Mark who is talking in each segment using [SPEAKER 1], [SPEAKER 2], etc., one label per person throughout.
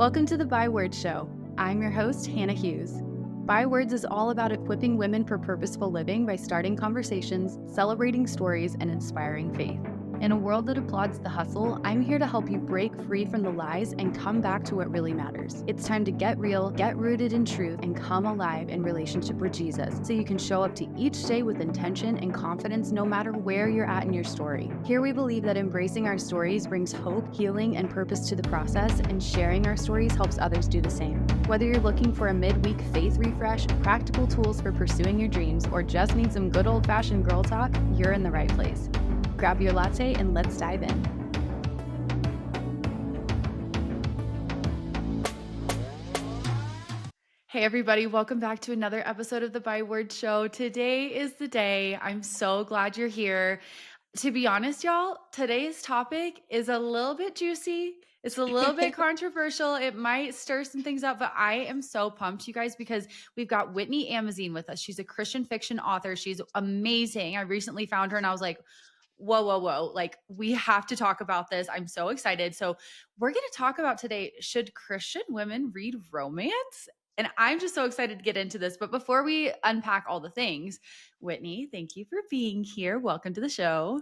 [SPEAKER 1] Welcome to the Byword Show. I'm your host, Hannah Hughes. Bywords is all about equipping women for purposeful living by starting conversations, celebrating stories, and inspiring faith. In a world that applauds the hustle, I'm here to help you break free from the lies and come back to what really matters. It's time to get real, get rooted in truth, and come alive in relationship with Jesus so you can show up to each day with intention and confidence no matter where you're at in your story. Here we believe that embracing our stories brings hope, healing, and purpose to the process, and sharing our stories helps others do the same. Whether you're looking for a midweek faith refresh, practical tools for pursuing your dreams, or just need some good old-fashioned girl talk, you're in the right place. Grab your latte and let's dive in. Hey everybody, welcome back to another episode of the Byword Show. Today is the day. I'm so glad you're here. To be honest, y'all, today's topic is a little bit juicy. It's a little bit controversial. It might stir some things up, but I am so pumped, you guys, because we've got Whitney Amazeen with us. She's a Christian fiction author. She's amazing. I recently found her and I was like, whoa. Like, we have to talk about this. I'm so excited. So we're going to talk about today, should Christian women read romance? And I'm just so excited to get into this. But before we unpack all the things, Whitney, thank you for being here. Welcome to the show.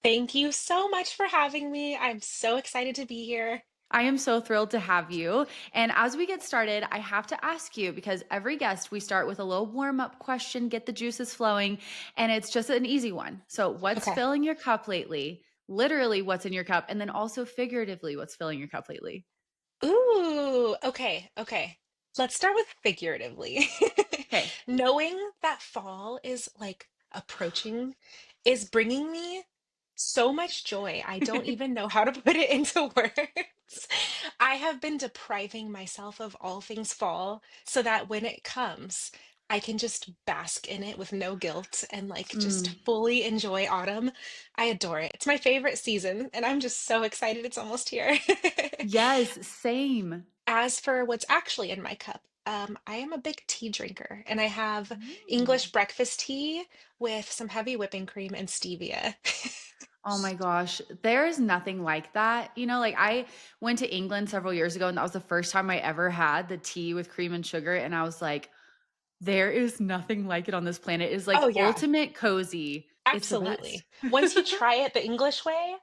[SPEAKER 2] Thank you so much for having me. I'm so excited to be here.
[SPEAKER 1] I am so thrilled to have you. And as we get started, I have to ask you, because every guest, we start with a little warm up question, get the juices flowing, and it's just an easy one. So, what's
[SPEAKER 2] Okay.
[SPEAKER 1] filling your cup lately? Literally, what's in your cup? And then also figuratively, what's filling your cup lately?
[SPEAKER 2] Ooh, okay. Let's start with figuratively.
[SPEAKER 1] Okay.
[SPEAKER 2] Knowing that fall is like approaching is bringing me so much joy. I don't even know how to put it into words. I have been depriving myself of all things fall so that when it comes, I can just bask in it with no guilt and like just
[SPEAKER 1] Mm,
[SPEAKER 2] fully enjoy autumn. I adore it. It's my favorite season, and I'm just so excited it's almost here.
[SPEAKER 1] yes, same.
[SPEAKER 2] As for what's actually in my cup, I am a big tea drinker and I have
[SPEAKER 1] Mm.
[SPEAKER 2] English breakfast tea with some heavy whipping cream and stevia.
[SPEAKER 1] Oh my gosh, there is nothing like that. Like I went to England several years ago, and that was the first time I ever had the tea with cream and sugar. And I was like, there is nothing like it on this planet. It is like
[SPEAKER 2] Oh, yeah,
[SPEAKER 1] ultimate cozy. It's the best.
[SPEAKER 2] absolutely. Once you try it the English way,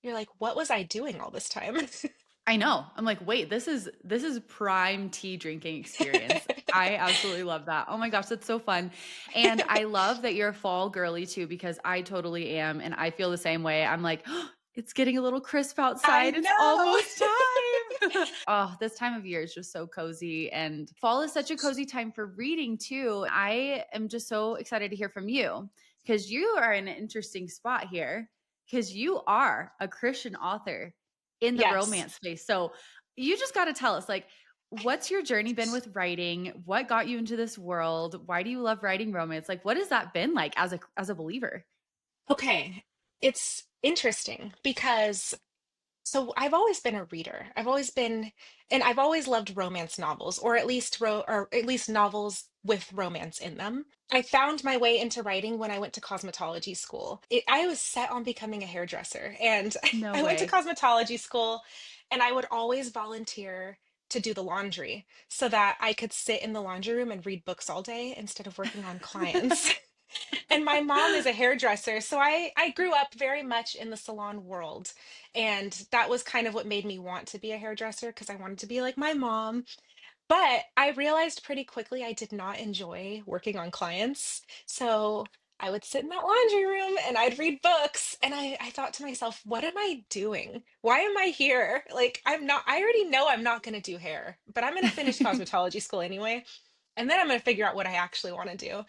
[SPEAKER 2] you're like, what was I doing all this time?
[SPEAKER 1] I know. I'm like, wait, this is prime tea drinking experience. I absolutely love that. Oh my gosh, that's so fun. And I love that you're a fall girly too, because I totally am. And I feel the same way. I'm like, "Oh, it's getting a little crisp
[SPEAKER 2] I
[SPEAKER 1] outside. It's
[SPEAKER 2] know.
[SPEAKER 1] almost time." Oh, this time of year is just so cozy. And fall is such a cozy time for reading too. I am just so excited to hear from you, because you are in an interesting spot here, because you are a Christian author in the
[SPEAKER 2] Yes.
[SPEAKER 1] romance space. So you just got to tell us, like, what's your journey been with writing? What got you into this world? Why do you love writing romance? Like, what has that been like as a believer?
[SPEAKER 2] Okay. It's interesting because so I've always been a reader. I've always loved romance novels, or at least novels with romance in them. I found my way into writing when I went to cosmetology school. I was set on becoming a hairdresser, and
[SPEAKER 1] No
[SPEAKER 2] I went to
[SPEAKER 1] way.
[SPEAKER 2] cosmetology school, and I would always volunteer to do the laundry so that I could sit in the laundry room and read books all day instead of working on clients. And my mom is a hairdresser, so I grew up very much in the salon world, and that was kind of what made me want to be a hairdresser because I wanted to be like my mom. But I realized pretty quickly I did not enjoy working on clients. So I would sit in that laundry room and I'd read books, and I thought to myself, what am I doing? Why am I here? Like, I already know I'm not going to do hair, but I'm going to finish cosmetology school anyway. And then I'm going to figure out what I actually want to do.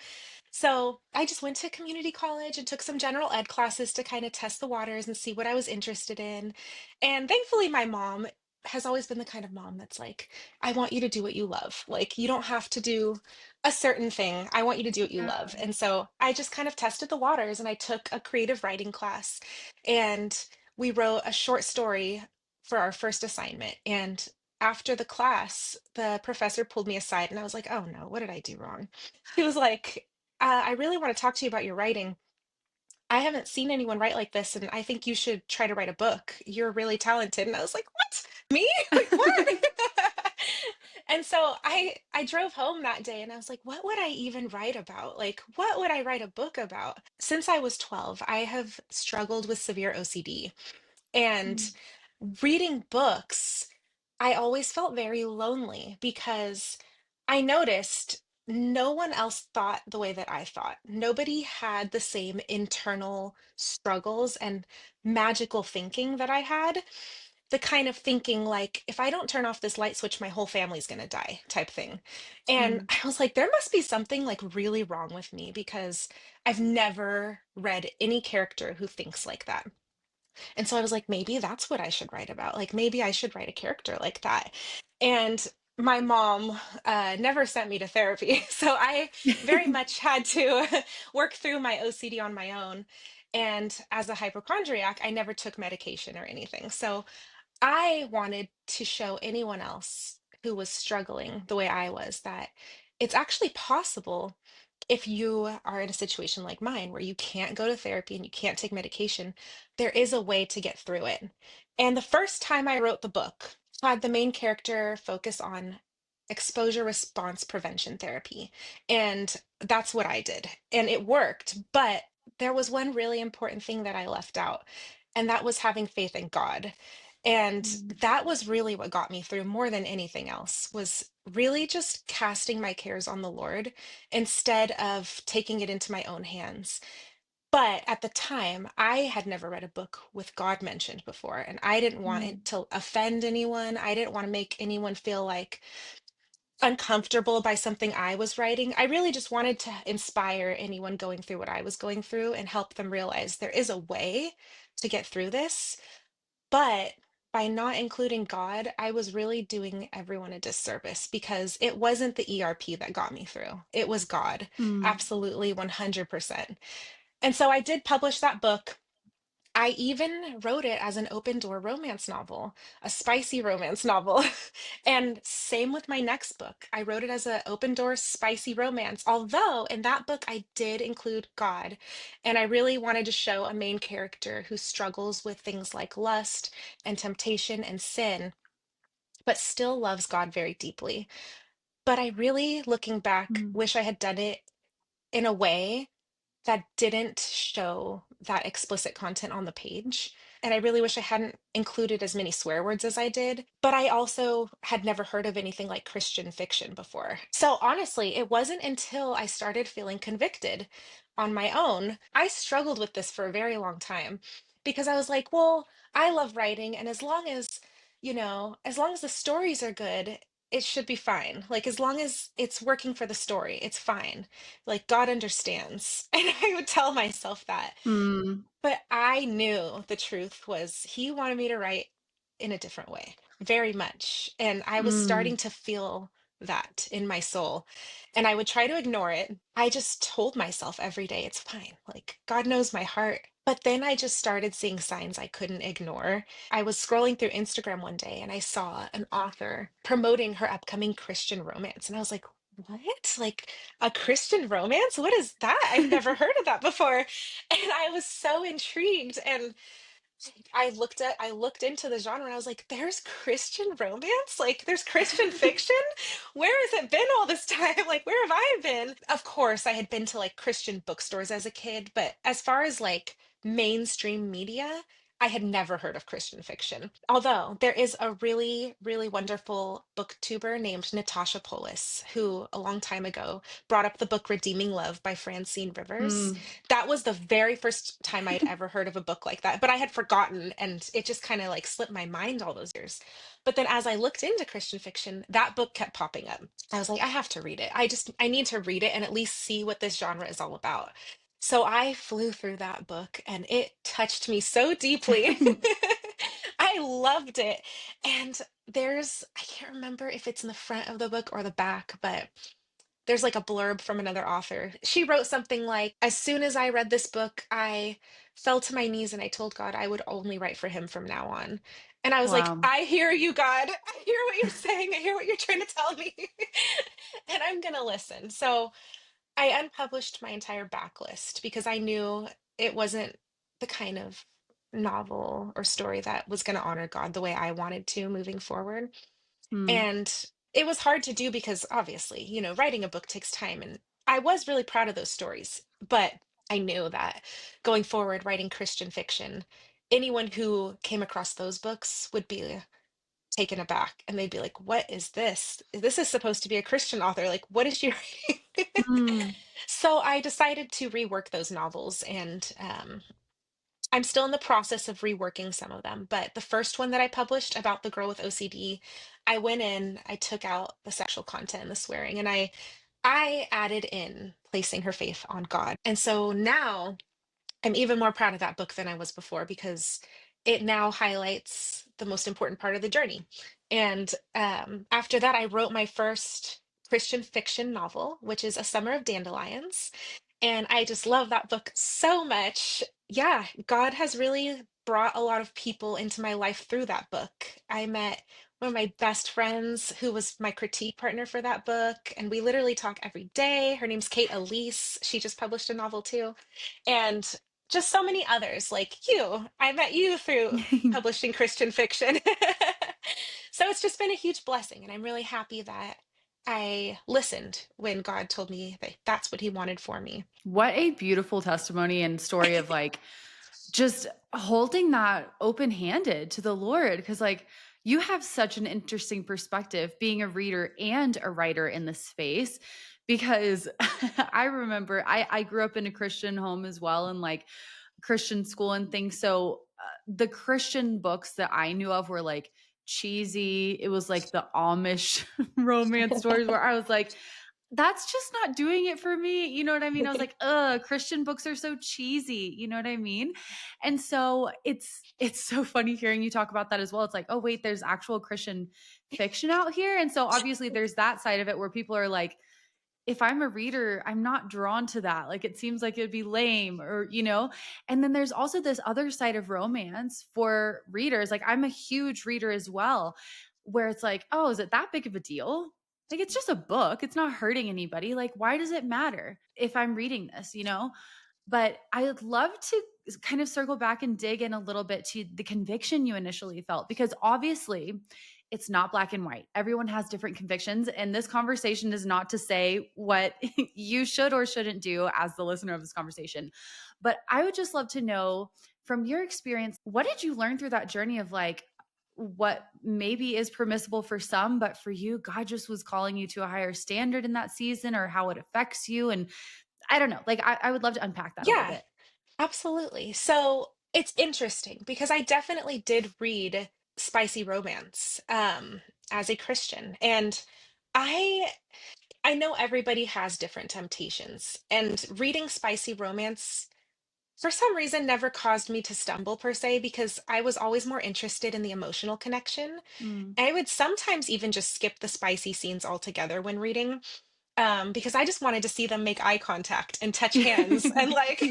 [SPEAKER 2] So I just went to community college and took some general ed classes to kind of test the waters and see what I was interested in. And thankfully, my mom has always been the kind of mom that's like, I want you to do what you love. Like, you don't have to do a certain thing. I want you to do what you love.
[SPEAKER 1] Yeah.
[SPEAKER 2] And so I just kind of tested the waters and I took a creative writing class, and we wrote a short story for our first assignment. And after the class, the professor pulled me aside and I was like, oh no, what did I do wrong? She was like, I really want to talk to you about your writing. I haven't seen anyone write like this, and I think you should try to write a book. You're really talented. And I was like, what? Me? Like, what? And so I drove home that day and I was like, what would I even write about? Like, what would I write a book about? Since I was 12, I have struggled with severe OCD. And
[SPEAKER 1] Mm,
[SPEAKER 2] reading books, I always felt very lonely because I noticed no one else thought the way that I thought. Nobody had the same internal struggles and magical thinking that I had. The kind of thinking like, if I don't turn off this light switch, my whole family's going to die type thing. And
[SPEAKER 1] mm,
[SPEAKER 2] I was like, there must be something like really wrong with me because I've never read any character who thinks like that. And so I was like, maybe that's what I should write about. Like, maybe I should write a character like that. And my mom never sent me to therapy. So I very much had to work through my OCD on my own. And as a hypochondriac, I never took medication or anything. So I wanted to show anyone else who was struggling the way I was that it's actually possible if you are in a situation like mine where you can't go to therapy and you can't take medication, there is a way to get through it. And the first time I wrote the book, had the main character focus on exposure response prevention therapy. And that's what I did. And it worked. But there was one really important thing that I left out, and that was having faith in God. And
[SPEAKER 1] mm,
[SPEAKER 2] that was really what got me through more than anything else, was really just casting my cares on the Lord instead of taking it into my own hands. But at the time, I had never read a book with God mentioned before, and I didn't want it
[SPEAKER 1] mm,
[SPEAKER 2] to offend anyone. I didn't want to make anyone feel like uncomfortable by something I was writing. I really just wanted to inspire anyone going through what I was going through and help them realize there is a way to get through this. But by not including God, I was really doing everyone a disservice because it wasn't the ERP that got me through. It was God,
[SPEAKER 1] mm,
[SPEAKER 2] absolutely 100%. And so I did publish that book. I even wrote it as an open door romance novel, a spicy romance novel. And same with my next book. I wrote it as an open door spicy romance, although in that book I did include God. And I really wanted to show a main character who struggles with things like lust and temptation and sin, but still loves God very deeply. But I really, looking back,
[SPEAKER 1] mm,
[SPEAKER 2] wish I had done it in a way that didn't show that explicit content on the page. And I really wish I hadn't included as many swear words as I did. But I also had never heard of anything like Christian fiction before. So honestly, it wasn't until I started feeling convicted on my own. I struggled with this for a very long time because I was like, well, I love writing. And as long as, as long as the stories are good, it should be fine. Like, as long as it's working for the story, it's fine, like God understands. And I would tell myself that.
[SPEAKER 1] mm,
[SPEAKER 2] But I knew the truth was he wanted me to write in a different way, very much. And I was starting
[SPEAKER 1] mm,
[SPEAKER 2] to feel that in my soul. And I would try to ignore it. I just told myself every day, it's fine. Like, God knows my heart. But then I just started seeing signs I couldn't ignore. I was scrolling through Instagram one day and I saw an author promoting her upcoming Christian romance. And I was like, what? Like, a Christian romance? What is that? I've never heard of that before. And I was so intrigued. And I looked into the genre and I was like, there's Christian romance? Like, there's Christian fiction? Where has it been all this time? Like, where have I been? Of course, I had been to like Christian bookstores as a kid, but as far as like mainstream media, I had never heard of Christian fiction. Although there is a really, really wonderful booktuber named Natasha Polis, who a long time ago brought up the book Redeeming Love by Francine Rivers.
[SPEAKER 1] mm,
[SPEAKER 2] That was the very first time I'd ever heard of a book like that, but I had forgotten and it just kind of like slipped my mind all those years. But then as I looked into Christian fiction, that book kept popping up. I was like, I have to read it. I need to read it and at least see what this genre is all about. So I flew through that book and it touched me so deeply. I loved it. And I can't remember if it's in the front of the book or the back, but there's like a blurb from another author. She wrote something like, as soon as I read this book, I fell to my knees and I told God I would only write for him from now on. And I was like,
[SPEAKER 1] wow.
[SPEAKER 2] I hear you, God. I hear what you're saying. I hear what you're trying to tell me. And I'm going to listen. So I unpublished my entire backlist because I knew it wasn't the kind of novel or story that was going to honor God the way I wanted to moving forward.
[SPEAKER 1] Mm,
[SPEAKER 2] And it was hard to do because obviously, writing a book takes time. And I was really proud of those stories. But I knew that going forward, writing Christian fiction, anyone who came across those books would be taken aback and they'd be like, "What is this? This is supposed to be a Christian author. Like, what is she writing?"
[SPEAKER 1] Mm.
[SPEAKER 2] So I decided to rework those novels, and I'm still in the process of reworking some of them. But the first one that I published about the girl with OCD, I went in, I took out the sexual content and the swearing, and I added in placing her faith on God. And so now I'm even more proud of that book than I was before because it now highlights the most important part of the journey. And after that, I wrote my first Christian fiction novel, which is A Summer of Dandelions. And I just love that book so much. Yeah, God has really brought a lot of people into my life through that book. I met one of my best friends who was my critique partner for that book, and we literally talk every day. Her name's Kate Elise. She just published a novel too. And just so many others like you. I met you through publishing Christian fiction. So it's just been a huge blessing, and I'm really happy that I listened when God told me that that's what he wanted for me.
[SPEAKER 1] What a beautiful testimony and story of like just holding that open-handed to the Lord, because like you have such an interesting perspective being a reader and a writer in this space. Because I remember I grew up in a Christian home as well, and like Christian school and things. So the Christian books that I knew of were like cheesy. It was like the Amish romance stories where I was like, that's just not doing it for me. You know what I mean? I was like, Christian books are so cheesy. You know what I mean? And so it's so funny hearing you talk about that as well. It's like, oh wait, there's actual Christian fiction out here. And so obviously there's that side of it where people are like, if I'm a reader, I'm not drawn to that. Like it seems like it'd be lame or. And then there's also this other side of romance for readers. Like I'm a huge reader as well, where it's like, oh, is it that big of a deal? Like it's just a book. It's not hurting anybody. Like, why does it matter if I'm reading this? But I would love to kind of circle back and dig in a little bit to the conviction you initially felt, because obviously it's not black and white. Everyone has different convictions. And this conversation is not to say what you should or shouldn't do as the listener of this conversation. But I would just love to know from your experience, what did you learn through that journey of like, what maybe is permissible for some, but for you, God just was calling you to a higher standard in that season, or how it affects you. And I don't know, like I would love to unpack that a little
[SPEAKER 2] Yeah,
[SPEAKER 1] bit.
[SPEAKER 2] absolutely. So it's interesting because I definitely did read spicy romance as a Christian. And I I know everybody has different temptations. And reading spicy romance for some reason never caused me to stumble per se because I was always more interested in the emotional connection.
[SPEAKER 1] Mm.
[SPEAKER 2] I would sometimes even just skip the spicy scenes altogether when reading, because I just wanted to see them make eye contact and touch hands and like,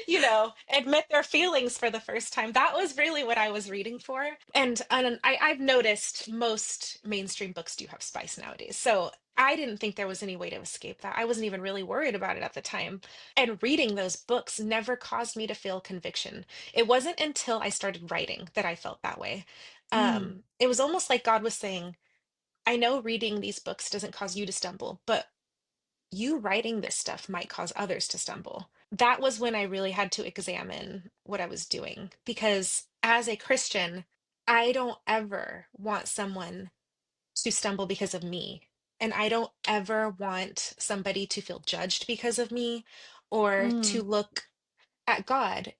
[SPEAKER 1] Yeah.
[SPEAKER 2] admit their feelings for the first time. That was really what I was reading for. And I've noticed most mainstream books do have spice nowadays. So I didn't think there was any way to escape that. I wasn't even really worried about it at the time. And reading those books never caused me to feel conviction. It wasn't until I started writing that I felt that way.
[SPEAKER 1] Mm.
[SPEAKER 2] It was almost like God was saying, I know reading these books doesn't cause you to stumble, but you writing this stuff might cause others to stumble. That was when I really had to examine what I was doing because as a Christian, I don't ever want someone to stumble because of me. And I don't ever want somebody to feel judged because of me or to
[SPEAKER 1] Mm.
[SPEAKER 2] look at God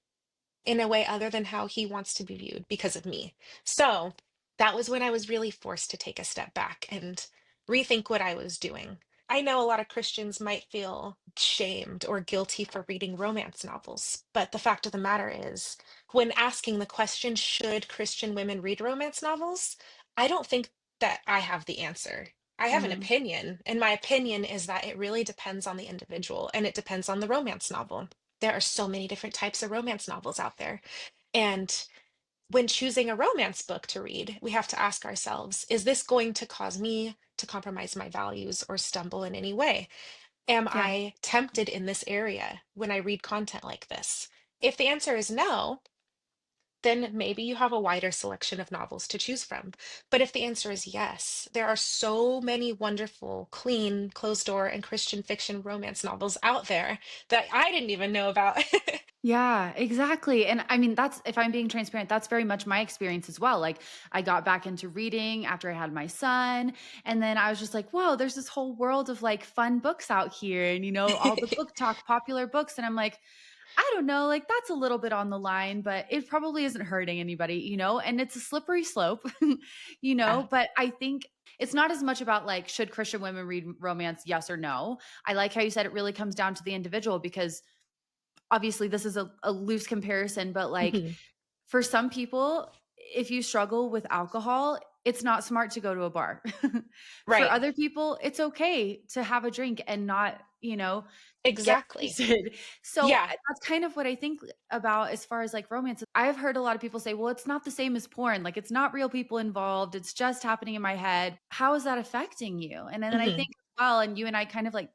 [SPEAKER 2] in a way other than how he wants to be viewed because of me. So that was when I was really forced to take a step back and rethink what I was doing. I know a lot of Christians might feel shamed or guilty for reading romance novels, but the fact of the matter is, when asking the question, should Christian women read romance novels? I don't think that I have the answer. I have an
[SPEAKER 1] Mm.
[SPEAKER 2] opinion, and my opinion is that it really depends on the individual and it depends on the romance novel. There are so many different types of romance novels out there. And when choosing a romance book to read, we have to ask ourselves, is this going to cause me to compromise my values or stumble in any way? Am
[SPEAKER 1] Yeah.
[SPEAKER 2] I tempted in this area when I read content like this? If the answer is no, then maybe you have a wider selection of novels to choose from. But if the answer is yes, there are so many wonderful, clean, closed door, and Christian fiction romance novels out there that I didn't even know about.
[SPEAKER 1] Yeah, exactly. And I mean, that's if I'm being transparent, that's very much my experience as well. Like, I got back into reading after I had my son. And then I was just like, whoa, there's this whole world of like fun books out here. And, all the book talk, popular books. And I'm like, I don't know, like that's a little bit on the line, but it probably isn't hurting anybody. And it's a slippery slope,
[SPEAKER 2] Yeah.
[SPEAKER 1] but I think it's not as much about like, should Christian women read romance? Yes or no. I like how you said it really comes down to the individual because obviously this is a loose comparison, but like
[SPEAKER 2] Mhm.
[SPEAKER 1] for some people, if you struggle with alcohol, it's not smart to go to a bar. For
[SPEAKER 2] Right.
[SPEAKER 1] other people, it's okay to have a drink and not, get
[SPEAKER 2] Exactly.
[SPEAKER 1] wasted. So
[SPEAKER 2] Yeah.
[SPEAKER 1] that's kind of what I think about as far as like romance. I've heard a lot of people say, well, it's not the same as porn. Like it's not real people involved. It's just happening in my head. How is that affecting you? And then I think
[SPEAKER 2] Mhm.
[SPEAKER 1] well, and you and I kind of like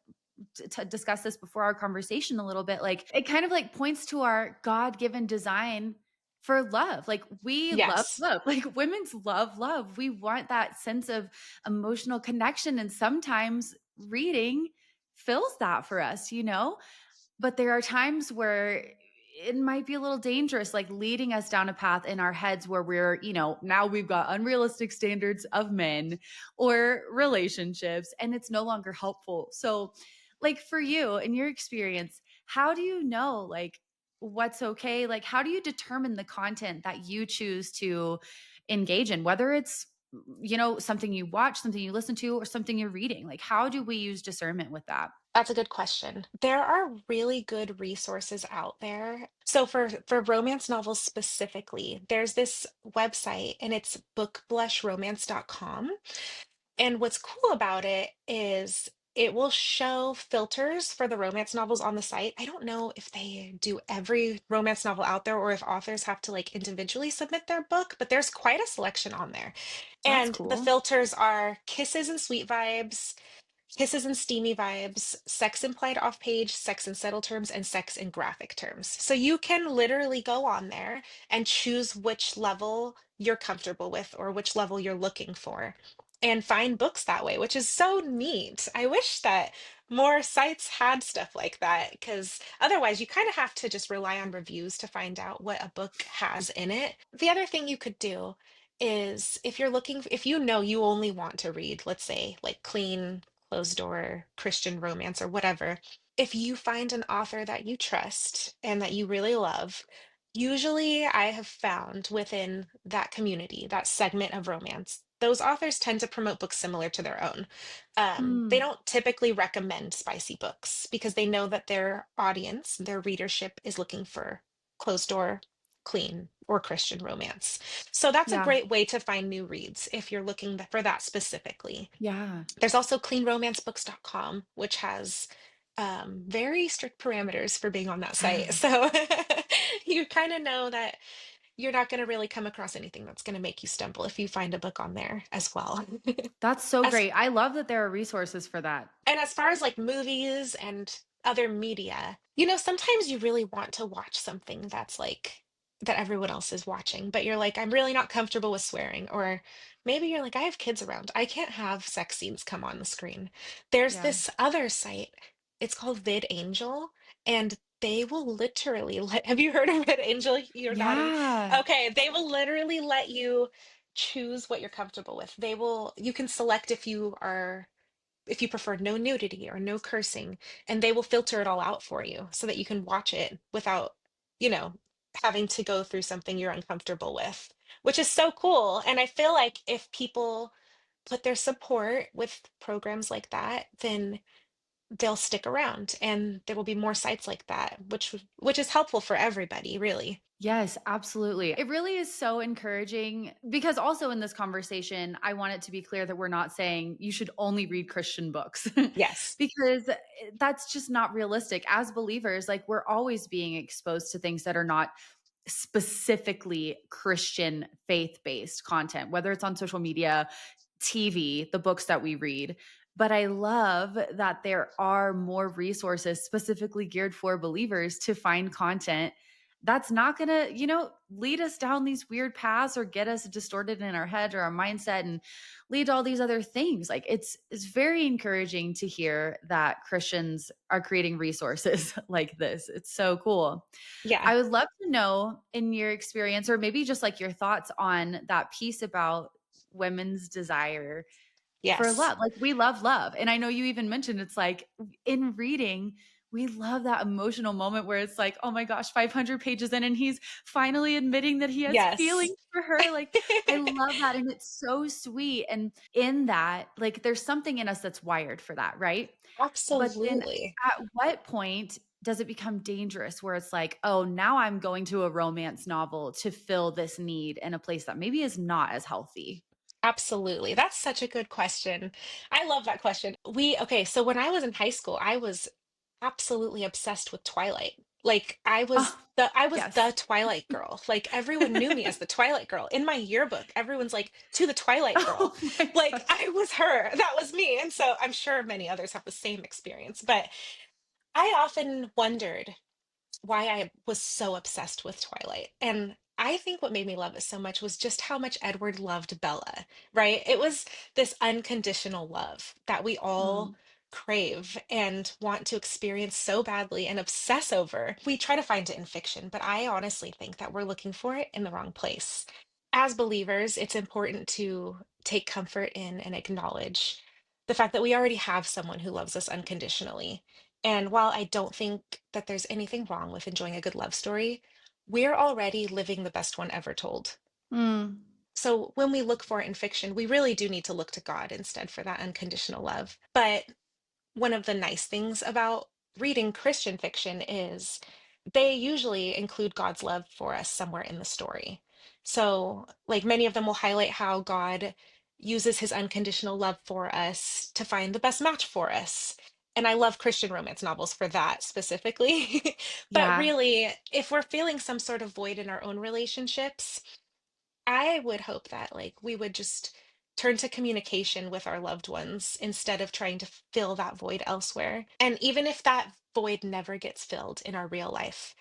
[SPEAKER 1] to discuss this before our conversation a little bit, like it kind of like points to our God-given design for love. Like we love
[SPEAKER 2] Yes.
[SPEAKER 1] love. Like women's love love. We want that sense of emotional connection and sometimes reading fills that for us. But there are times where it might be a little dangerous, like leading us down a path in our heads where now we've got unrealistic standards of men or relationships, and it's no longer helpful. So, like for you, in your experience, how do you know, like, what's okay? Like, how do you determine the content that you choose to engage in, whether it's, something you watch, something you listen to, or something you're reading? Like, how do we use discernment with that?
[SPEAKER 2] That's a good question. There are really good resources out there. So for romance novels specifically, there's this website and it's bookblushromance.com. And what's cool about it is it will show filters for the romance novels on the site. I don't know if they do every romance novel out there or if authors have to like individually submit their book, but there's quite a selection on there.
[SPEAKER 1] That's
[SPEAKER 2] And the
[SPEAKER 1] cool.
[SPEAKER 2] filters are kisses and steamy vibes, sex implied off page, sex in settled terms, and sex in graphic terms. So you can literally go on there and choose which level you're comfortable with or which level you're looking for and find books that way, which is so neat. I wish that more sites had stuff like that because otherwise you kind of have to just rely on reviews to find out what a book has in it. The other thing you could do is if you know you only want to read, let's say, like clean, closed door Christian romance or whatever, if you find an author that you trust and that you really love, usually I have found within that community, that segment of romance, those authors tend to promote books similar to their own. They
[SPEAKER 1] Mm,
[SPEAKER 2] don't typically recommend spicy books because they know that their audience, their readership is looking for closed door, clean, or Christian romance. So that's a
[SPEAKER 1] yeah.
[SPEAKER 2] great way to find new reads if you're looking for that specifically.
[SPEAKER 1] Yeah.
[SPEAKER 2] There's also cleanromancebooks.com, which has very strict parameters for being on that site. So you kind of know that you're not going to really come across anything that's going to make you stumble if you find a book on there as well.
[SPEAKER 1] That's so
[SPEAKER 2] As
[SPEAKER 1] great. I love that there are resources for that.
[SPEAKER 2] and as far as like movies and other media, sometimes you really want to watch something that's like that everyone else is watching, but you're like, I'm really not comfortable with swearing. Or maybe you're like, I have kids around. I can't have sex scenes come on the screen. There's
[SPEAKER 1] Yeah.
[SPEAKER 2] this other site, it's called VidAngel, and they will literally have you heard of VidAngel? You're nodding.
[SPEAKER 1] Yeah.
[SPEAKER 2] Okay, they will literally let you choose what you're comfortable with. You can select if you prefer no nudity or no cursing, and they will filter it all out for you so that you can watch it without, you know, having to go through something you're uncomfortable with, which is so cool. And I feel like if people put their support with programs like that, then they'll stick around and there will be more sites like that, which is helpful for everybody, really.
[SPEAKER 1] Yes, absolutely. It really is so encouraging because also in this conversation, I want it to be clear that we're not saying you should only read Christian books
[SPEAKER 2] Yes.
[SPEAKER 1] because that's just not realistic. As believers, like we're always being exposed to things that are not specifically Christian faith based content, whether it's on social media, TV, the books that we read. But I love that there are more resources specifically geared for believers to find content that's not gonna, lead us down these weird paths or get us distorted in our head or our mindset and lead to all these other things. Like it's very encouraging to hear that Christians are creating resources like this. It's so cool.
[SPEAKER 2] Yeah.
[SPEAKER 1] I would love to know in your experience, or maybe just like your thoughts on that piece about women's desire for
[SPEAKER 2] Yes.
[SPEAKER 1] love. Like we love love. And I know you even mentioned it's like in reading, we love that emotional moment where it's like, oh my gosh, 500 pages in, and he's finally admitting that he has
[SPEAKER 2] Yes.
[SPEAKER 1] feelings for her. Like, I love that. And it's so sweet. And in that, like, there's something in us that's wired for that, right? But then
[SPEAKER 2] Absolutely.
[SPEAKER 1] at what point does it become dangerous where it's like, oh, now I'm going to a romance novel to fill this need in a place that maybe is not as healthy?
[SPEAKER 2] Absolutely. That's such a good question. I love that question. Okay, so when I was in high school, I was absolutely obsessed with Twilight. Like
[SPEAKER 1] Oh,
[SPEAKER 2] I was
[SPEAKER 1] yes.
[SPEAKER 2] the Twilight girl. Like everyone knew me as the Twilight girl. In my yearbook, everyone's like, "To the Twilight girl."
[SPEAKER 1] Oh my
[SPEAKER 2] Like
[SPEAKER 1] gosh.
[SPEAKER 2] I was her. That was me. And so I'm sure many others have the same experience. But I often wondered why I was so obsessed with Twilight. And I think what made me love it so much was just how much Edward loved Bella, right? It was this unconditional love that we all
[SPEAKER 1] Mm,
[SPEAKER 2] crave and want to experience so badly and obsess over. We try to find it in fiction, but I honestly think that we're looking for it in the wrong place. As believers, it's important to take comfort in and acknowledge the fact that we already have someone who loves us unconditionally. And while I don't think that there's anything wrong with enjoying a good love story, we're already living the best one ever told.
[SPEAKER 1] mm,
[SPEAKER 2] So when we look for it in fiction, we really do need to look to God instead for that unconditional love. But one of the nice things about reading Christian fiction is they usually include God's love for us somewhere in the story. So, like many of them will highlight how God uses his unconditional love for us to find the best match for us. And I love Christian romance novels for that specifically. But
[SPEAKER 1] yeah.
[SPEAKER 2] really, if we're feeling some sort of void in our own relationships, I would hope that we would just turn to communication with our loved ones instead of trying to fill that void elsewhere. And even if that void never gets filled in our real life,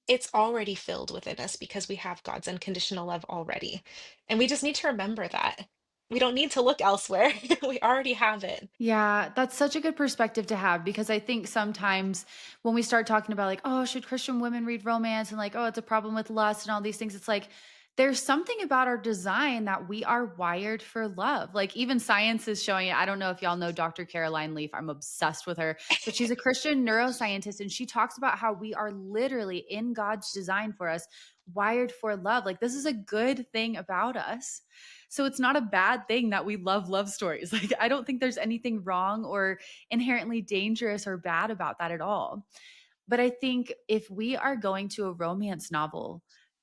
[SPEAKER 2] it's already filled within us because we have God's unconditional love already. And we just need to remember that. We don't need to look elsewhere. We already have it.
[SPEAKER 1] Yeah, that's such a good perspective to have because I think sometimes when we start talking about like, oh, should Christian women read romance and like, oh, it's a problem with lust and all these things, it's like there's something about our design that we are wired for love. Like even science is showing it. I don't know if y'all know Dr. Caroline Leaf. I'm obsessed with her, but she's a Christian neuroscientist and she talks about how we are literally in God's design for us, wired for love. Like this is a good thing about us. So it's not a bad thing that we love love stories. Like I don't think there's anything wrong or inherently dangerous or bad about that at all. But I think if we are going to a romance novel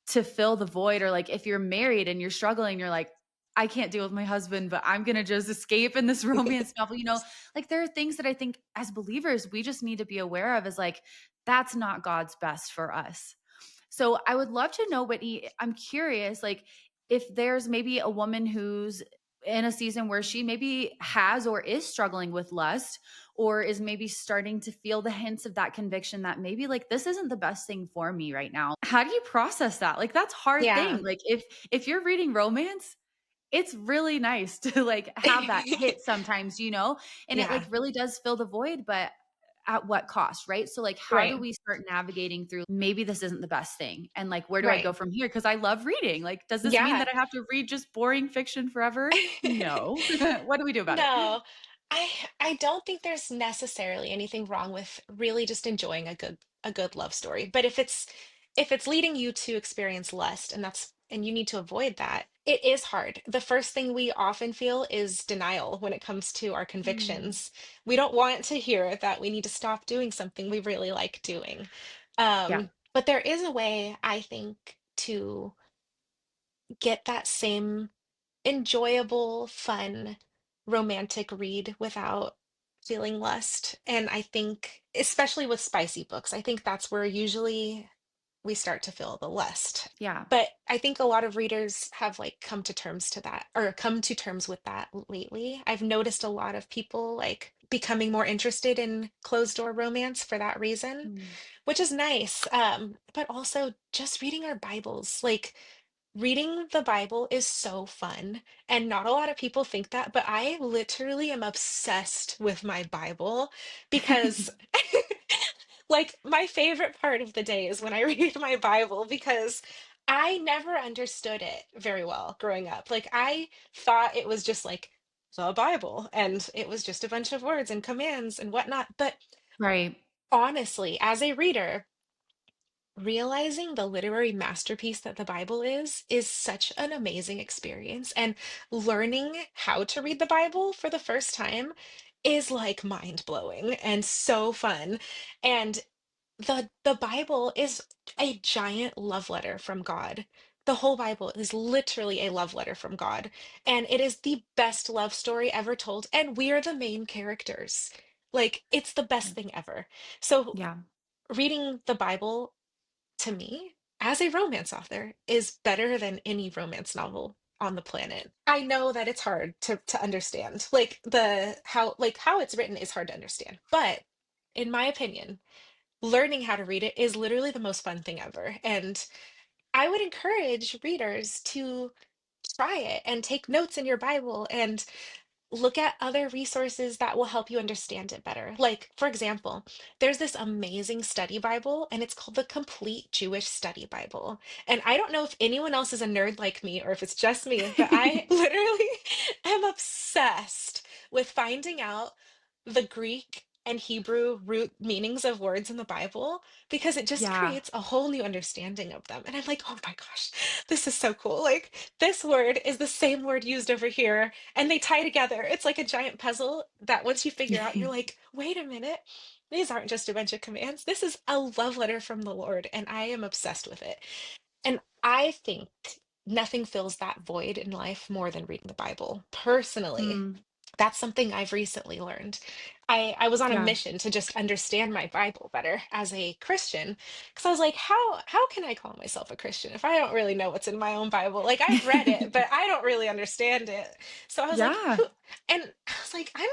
[SPEAKER 1] to fill the void, or like if you're married and you're struggling, you're like, I can't deal with my husband, but I'm going to just escape in this romance novel. Like there are things that I think as believers, we just need to be aware of is like, that's not God's best for us. So I would love to know, Whitney, I'm curious, like if there's maybe a woman who's in a season where she maybe has or is struggling with lust or is maybe starting to feel the hints of that conviction that maybe like this isn't the best thing for me right now. How do you process that? Like that's a hard thing.
[SPEAKER 2] Yeah.
[SPEAKER 1] Like if you're reading romance, it's really nice to like have that hit sometimes, and it like
[SPEAKER 2] Yeah.
[SPEAKER 1] really does fill the void, but at what cost, right? So like how do
[SPEAKER 2] Right.
[SPEAKER 1] we start navigating through maybe this isn't the best thing and like where do I go
[SPEAKER 2] Right.
[SPEAKER 1] from here because I love reading. Like does this mean
[SPEAKER 2] Yeah.
[SPEAKER 1] that I have to read just boring fiction forever? No. What do we do about it?
[SPEAKER 2] No, I I don't think there's necessarily anything wrong with really just enjoying a good love story. But if it's leading you to experience lust and you need to avoid that, it is hard. The first thing we often feel is denial when it comes to our
[SPEAKER 1] Mm.
[SPEAKER 2] convictions. We don't want to hear that we need to stop doing something we really like doing.
[SPEAKER 1] Yeah.
[SPEAKER 2] But there is a way, I think, to get that same enjoyable, fun, romantic read without feeling lust. And I think, especially with spicy books, I think that's where usually we start to feel the lust.
[SPEAKER 1] Yeah.
[SPEAKER 2] But I think a lot of readers have come to terms with that lately. I've noticed a lot of people becoming more interested in closed door romance for that reason,
[SPEAKER 1] Mm.
[SPEAKER 2] which is nice. But also just reading our Bibles. Like, reading the Bible is so fun, and not a lot of people think that, but I literally am obsessed with my Bible because, like, my favorite part of the day is when I read my Bible because I never understood it very well growing up. Like, I thought it was just like the Bible and it was just a bunch of words and commands and whatnot. But
[SPEAKER 1] Right.
[SPEAKER 2] honestly, as a reader, realizing the literary masterpiece that the Bible is such an amazing experience. And learning how to read the Bible for the first time is like mind blowing and so fun. And the Bible is a giant love letter from God. The whole Bible is literally a love letter from God, and it is the best love story ever told, and we are the main characters. Like, it's the best thing ever. So,
[SPEAKER 1] Yeah.
[SPEAKER 2] reading the Bible to me, as a romance author, is better than any romance novel on the planet. I know that it's hard to understand. Like, how it's written is hard to understand. But in my opinion, learning how to read it is literally the most fun thing ever. And I would encourage readers to try it and take notes in your Bible and look at other resources that will help you understand it better. Like, for example, there's this amazing study Bible, and it's called the Complete Jewish Study Bible. And I don't know if anyone else is a nerd like me or if it's just me, but I literally am obsessed with finding out the Greek and Hebrew root meanings of words in the Bible because it just
[SPEAKER 1] Yeah.
[SPEAKER 2] creates a whole new understanding of them. And I'm like, oh my gosh, this is so cool. Like, this word is the same word used over here and they tie together. It's like a giant puzzle that once you figure out, you're like, wait a minute, these aren't just a bunch of commands. This is a love letter from the Lord, and I am obsessed with it. And I think nothing fills that void in life more than reading the Bible. Personally,
[SPEAKER 1] Mm.
[SPEAKER 2] that's something I've recently learned. I was on a
[SPEAKER 1] Yeah.
[SPEAKER 2] mission to just understand my Bible better as a Christian because I was like, how can I call myself a Christian if I don't really know what's in my own Bible? Like, I've read it, but I don't really understand it. So I was like,
[SPEAKER 1] Yeah.
[SPEAKER 2] who? And I was like, I'm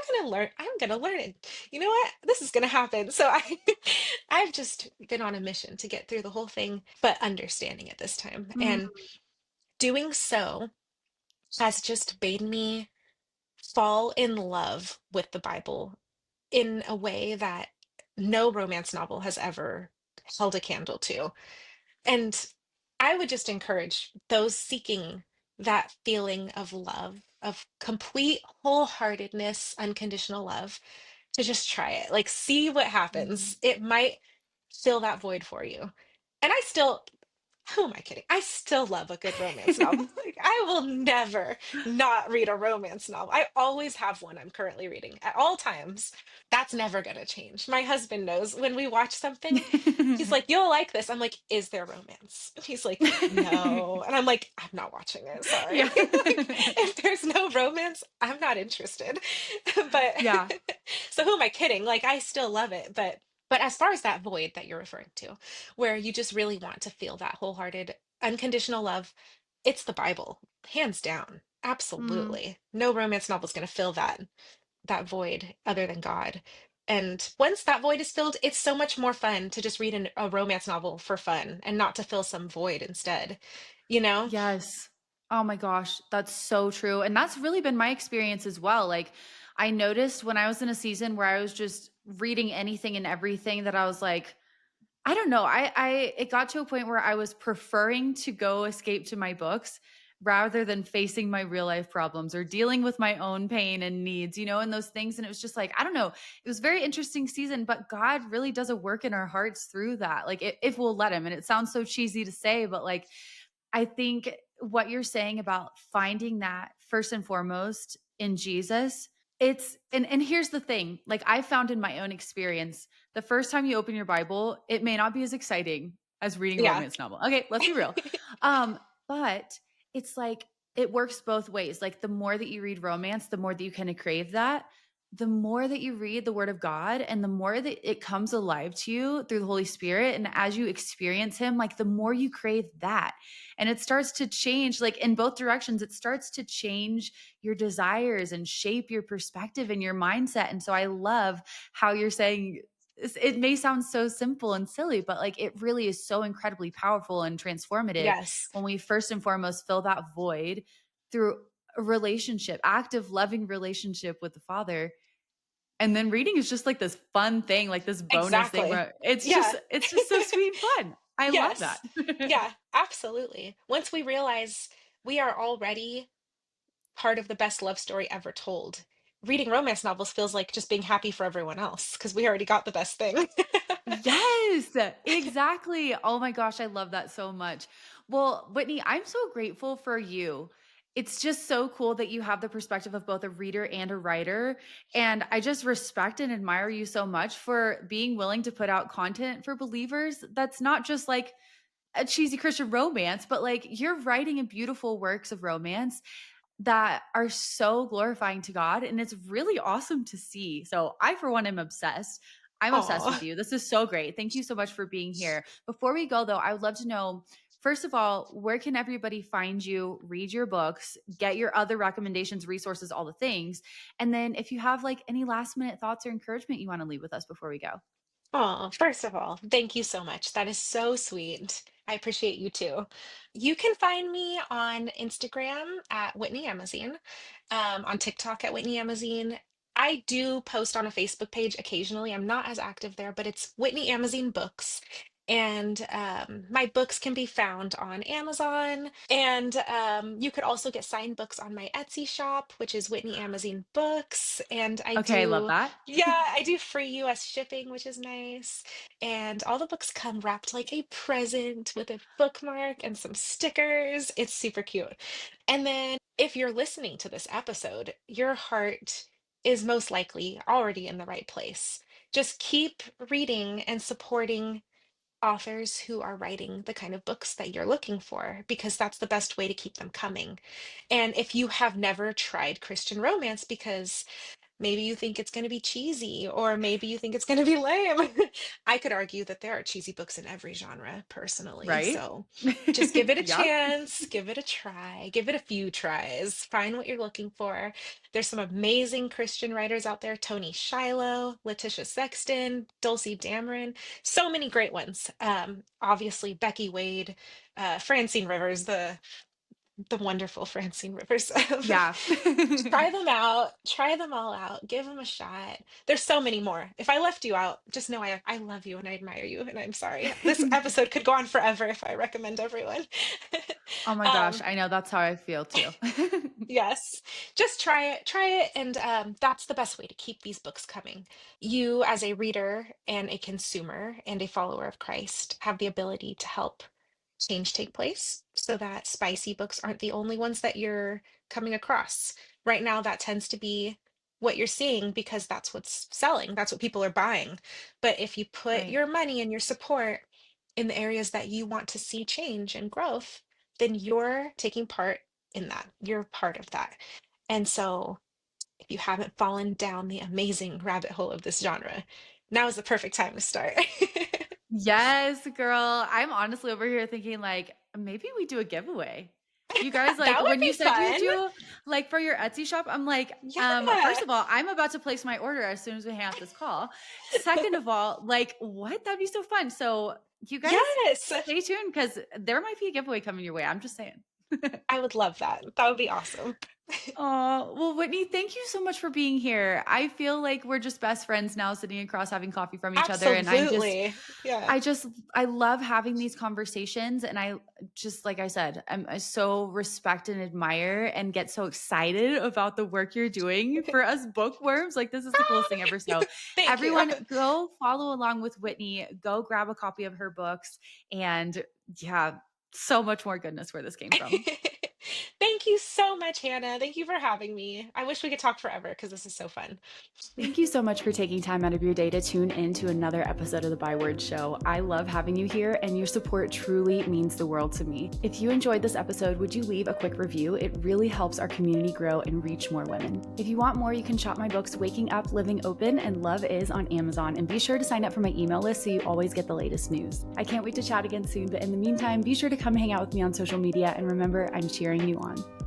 [SPEAKER 2] gonna learn it. You know what? This is gonna happen. So I I've just been on a mission to get through the whole thing, but understanding it this time.
[SPEAKER 1] Mm.
[SPEAKER 2] And doing so has just made me fall in love with the Bible in a way that no romance novel has ever held a candle to. And I would just encourage those seeking that feeling of love, of complete wholeheartedness, unconditional love, to just try it. Like, see what
[SPEAKER 1] Mm.
[SPEAKER 2] happens. It might fill that void for you. And I still, who am I kidding? I still love a good romance novel. Like, I will never not read a romance novel. I always have one I'm currently reading at all times. That's never going to change. My husband knows when we watch something, he's like, "You'll like this." I'm like, "Is there romance?" He's like, "No." And I'm like, "I'm not watching it. Sorry."
[SPEAKER 1] Yeah.
[SPEAKER 2] Like, if there's no romance, I'm not interested. But
[SPEAKER 1] Yeah.
[SPEAKER 2] so who am I kidding? Like, I still love it, but as far as that void that you're referring to, where you just really want to feel that wholehearted, unconditional love, it's the Bible, hands down.
[SPEAKER 1] Mm.
[SPEAKER 2] Absolutely. No romance novel is going to fill that void other than God. And once that void is filled, it's so much more fun to just read a romance novel for fun and not to fill some void instead. You know?
[SPEAKER 1] Yes. Oh my gosh, that's so true. And that's really been my experience as well. Like I noticed when I was in a season where I was just reading anything and everything that I was like, I don't know. I it got to a point where I was preferring to go escape to my books rather than facing my real life problems or dealing with my own pain and needs, and those things. And it was just like, I don't know. It was a very interesting season, but God really does a work in our hearts through that. Like if we'll let him. And it sounds so cheesy to say, but like I think what you're saying about finding that first and foremost in Jesus, it's and here's the thing, like I found in my own experience, the first time you open your Bible, it may not be as exciting as reading a
[SPEAKER 2] Yeah.
[SPEAKER 1] romance novel. Okay, let's be real. But it's like it works both ways. Like the more that you read romance, the more that you kind of crave that. the more that you read the word of God and the more that it comes alive to you through the Holy Spirit, and as you experience him, like the more you crave that. And it starts to change, like in both directions, it starts to change your desires and shape your perspective and your mindset. And so I love how you're saying it may sound so simple and silly, but like it really is so incredibly powerful and transformative
[SPEAKER 2] Yes.
[SPEAKER 1] when we first and foremost fill that void through a relationship, active, loving relationship with the Father. And then reading is just like this fun thing, like this bonus thing
[SPEAKER 2] Exactly.
[SPEAKER 1] where
[SPEAKER 2] Yeah.
[SPEAKER 1] it's just so sweet and fun. I love that.
[SPEAKER 2] Yes. Yeah, absolutely. Once we realize we are already part of the best love story ever told, reading romance novels feels like just being happy for everyone else because we already got the best thing.
[SPEAKER 1] Yes, exactly. Oh my gosh, I love that so much. Well, Whitney, I'm so grateful for you. It's just so cool that you have the perspective of both a reader and a writer. And I just respect and admire you so much for being willing to put out content for believers that's not just like a cheesy Christian romance, but like you're writing in beautiful works of romance that are so glorifying to God. And it's really awesome to see. So I, for one, am obsessed. I'm obsessed with
[SPEAKER 2] Aw.
[SPEAKER 1] you. This is so great. Thank you so much for being here. Before we go, though, I would love to know, first of all, where can everybody find you, read your books, get your other recommendations, resources, all the things? And then if you have like any last minute thoughts or encouragement you want to leave with us before we go.
[SPEAKER 2] Oh, first of all, thank you so much. That is so sweet. I appreciate you too. You can find me on Instagram at Whitney Amazeen, on TikTok at Whitney Amazeen. I do post on a Facebook page occasionally. I'm not as active there, but it's Whitney Amazeen Books. And my books can be found on Amazon. And you could also get signed books on my Etsy shop, which is Whitney Amazeen Books. And I
[SPEAKER 1] Okay, I love
[SPEAKER 2] do
[SPEAKER 1] that.
[SPEAKER 2] yeah, I do free US shipping, which is nice. And all the books come wrapped like a present with a bookmark and some stickers. It's super cute. And then if you're listening to this episode, your heart is most likely already in the right place. Just keep reading and supporting authors who are writing the kind of books that you're looking for, because that's the best way to keep them coming. And if you have never tried Christian romance because maybe you think it's going to be cheesy, or maybe you think it's going to be lame. I could argue that there are cheesy books in every genre, personally.
[SPEAKER 1] Right?
[SPEAKER 2] So just give it a
[SPEAKER 1] Yep.
[SPEAKER 2] chance, give it a try, give it a few tries, find what you're looking for. There's some amazing Christian writers out there: Tony Shiloh, Letitia Sexton, Dulcie Dameron, so many great ones. Obviously, Becky Wade, Francine Rivers, the wonderful Francine Rivers.
[SPEAKER 1] Yeah.
[SPEAKER 2] Try them out, try them all out, give them a shot. There's so many more. If I left you out, just know I love you and I admire you, and I'm sorry. This episode could go on forever if I recommend everyone.
[SPEAKER 1] Oh my gosh,
[SPEAKER 2] um,
[SPEAKER 1] I know that's how I feel too.
[SPEAKER 2] yes, just try it, and that's the best way to keep these books coming. You, as a reader and a consumer and a follower of Christ, have the ability to help change take place so that spicy books aren't the only ones that you're coming across. Right now, that tends to be what you're seeing because that's what's selling, that's what people are buying. But if you put
[SPEAKER 1] Right.
[SPEAKER 2] your money and your support in the areas that you want to see change and growth, then you're taking part in that. You're part of that. And so, if you haven't fallen down the amazing rabbit hole of this genre, now is the perfect time to start.
[SPEAKER 1] Yes, girl. I'm honestly over here thinking like maybe we do a giveaway. You guys, like
[SPEAKER 2] That would
[SPEAKER 1] when you
[SPEAKER 2] be
[SPEAKER 1] said you
[SPEAKER 2] fun.
[SPEAKER 1] do like for your Etsy shop, I'm like, first
[SPEAKER 2] Yeah.
[SPEAKER 1] of all, I'm about to place my order as soon as we hang out this call. Second of all, like what? That'd be so fun. So you guys
[SPEAKER 2] Yes,
[SPEAKER 1] stay tuned because there might be a giveaway coming your way. I'm just saying.
[SPEAKER 2] I would love that. That would be awesome.
[SPEAKER 1] Oh, well, Whitney, thank you so much for being here. I feel like we're just best friends now, sitting across having coffee from each other. And
[SPEAKER 2] Absolutely. Yeah.
[SPEAKER 1] I love having these conversations. And I just, like I said, I so respect and admire and get so excited about the work you're doing for us bookworms. Like, this is the coolest thing ever. So,
[SPEAKER 2] Thank you.
[SPEAKER 1] everyone, go follow along with Whitney, go grab a copy of her books. And yeah, so much more goodness where this came from.
[SPEAKER 2] Thank you so so much, Hannah. Thank you for having me. I wish we could talk forever because this is so fun.
[SPEAKER 1] Thank you so much for taking time out of your day to tune in to another episode of the Byword Show. I love having you here, and your support truly means the world to me. If you enjoyed this episode, would you leave a quick review? It really helps our community grow and reach more women. If you want more, you can shop my books, Waking Up, Living Open, and Love Is on Amazon, and be sure to sign up for my email list so you always get the latest news. I can't wait to chat again soon, but in the meantime, be sure to come hang out with me on social media, and remember, I'm cheering you on.